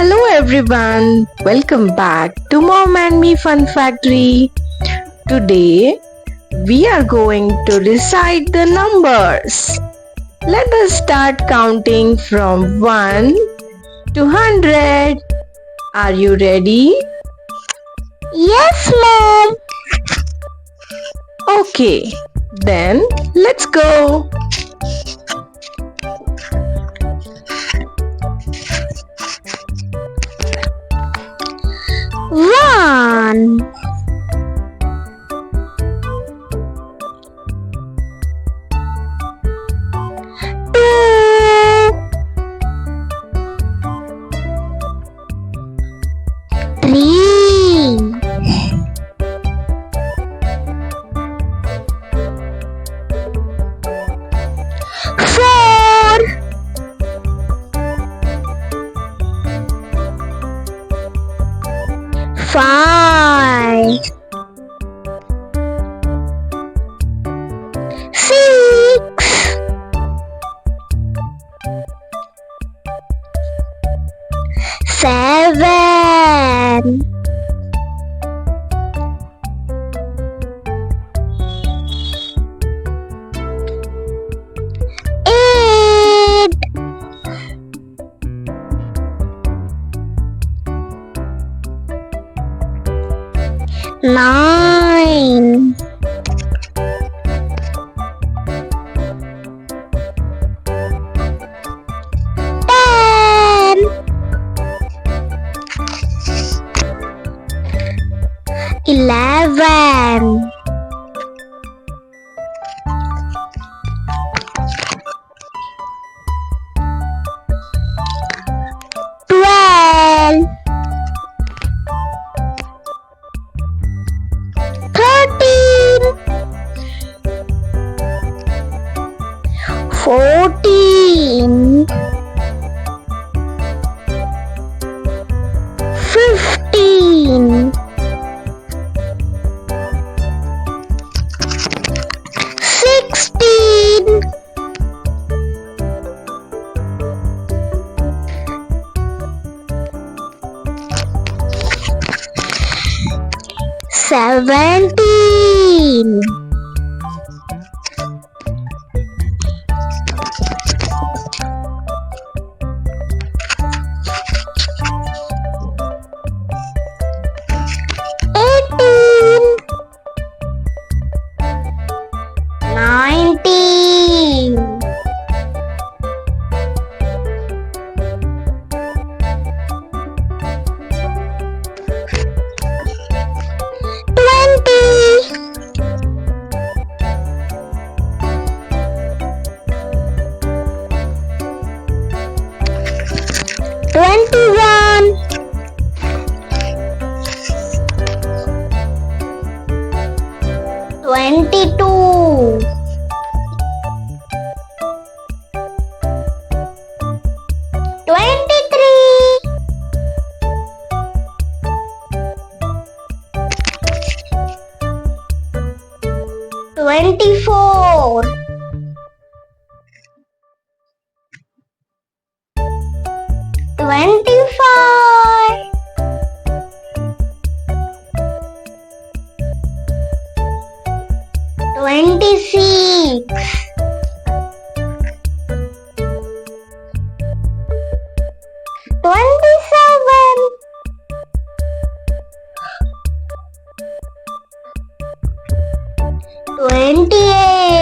Hello everyone, welcome back to Mom and Me Fun Factory. Today we are going to recite the numbers. Let us start counting from 1 to 100. Are you ready? Yes, Mom. Okay, then let's go. One, two, three, four, five, six, seven, eight, nine, 10, 11, 12, 13, 14, 15, 16, 17, 18, 19, 20, 21, 22, 23, 24, 25, 26, 27, 28,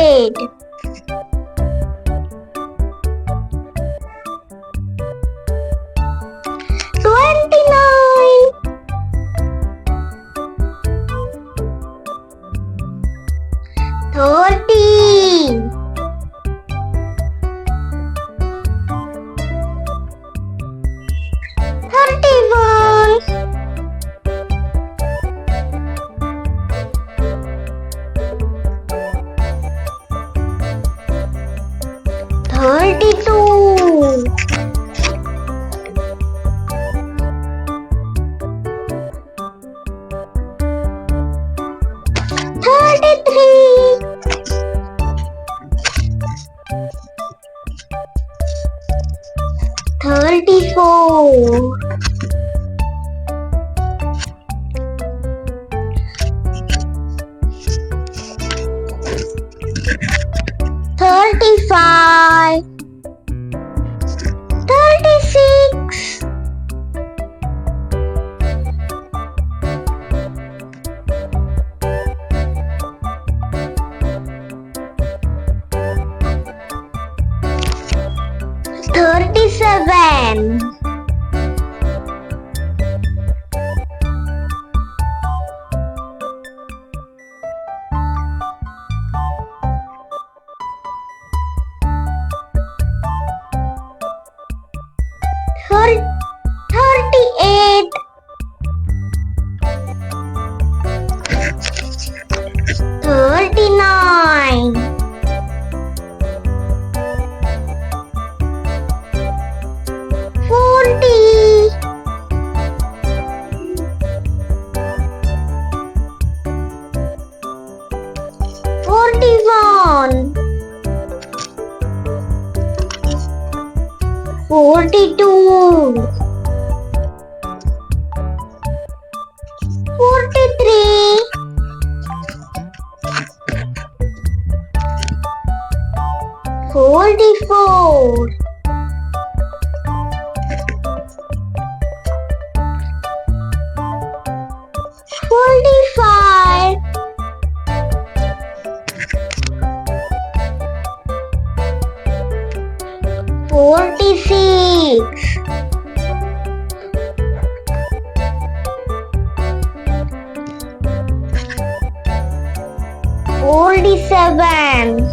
47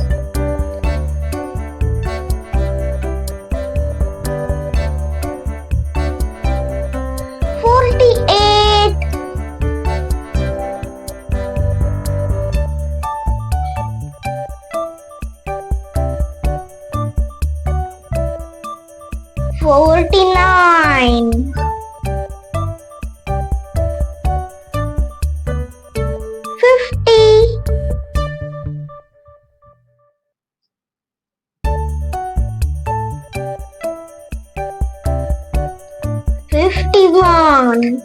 48 49 50 51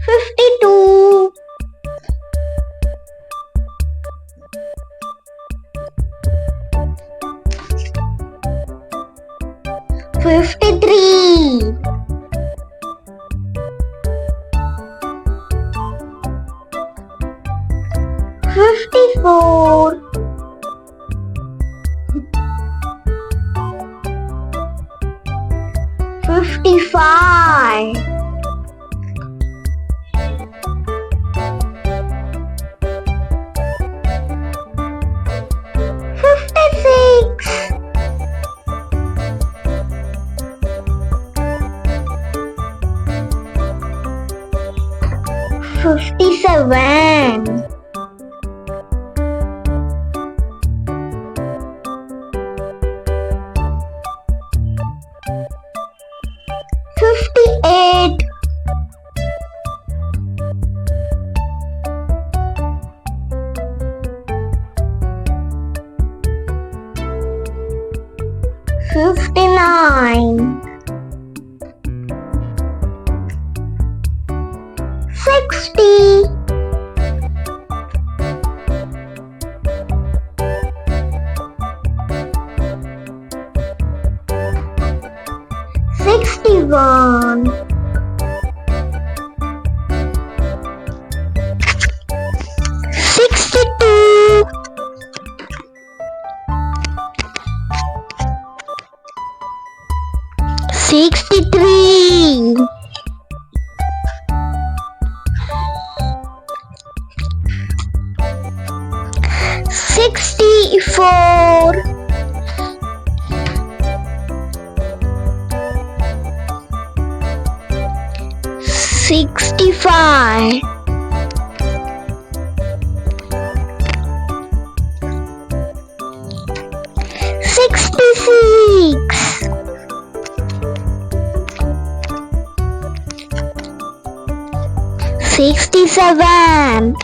52 53 54 55 56 57 58 59 60 61 62 63 64 65 66 67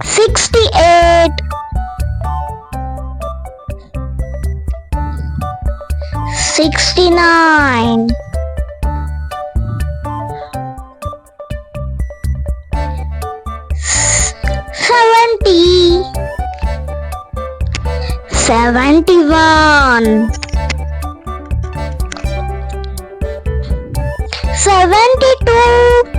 68 69 70 71 72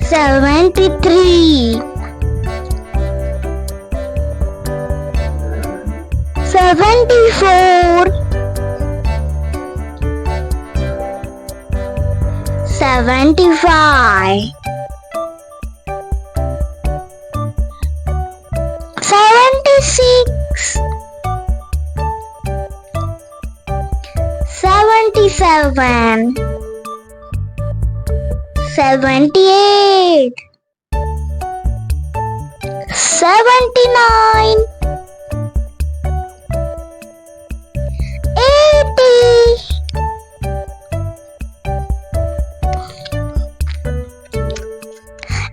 73 74 75 76 77 78 79 80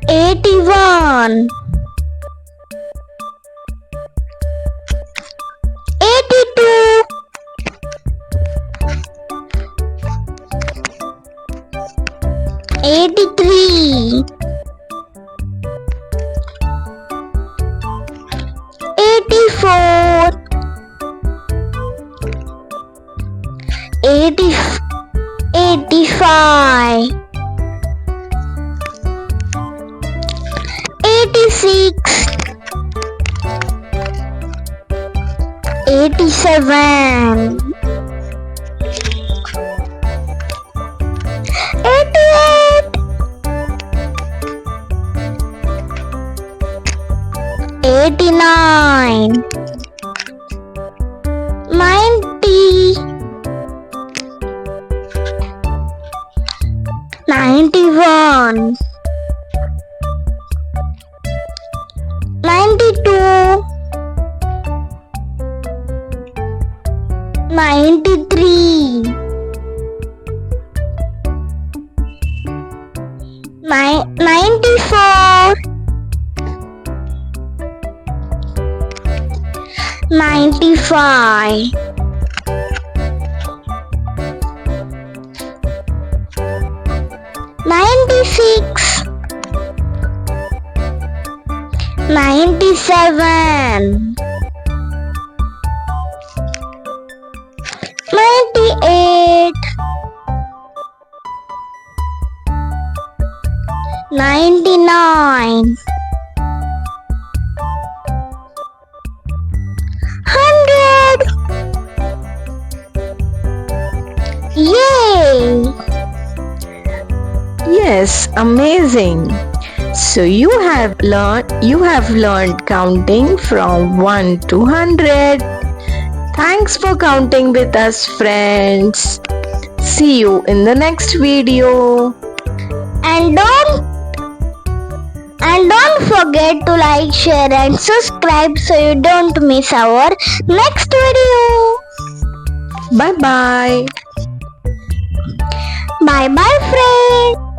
81 82 83 84 80 85 86, 87, 88, 89, 90, 91, 92, 93, 94, 95, 96, 97, 98, 99, 100. Yay! Yes, amazing. So you have learned counting from 1 to 100. Thanks for counting with us, friends. See you in the next video. And don't forget to like, share and subscribe so you don't miss our next video. Bye bye. Bye bye friends.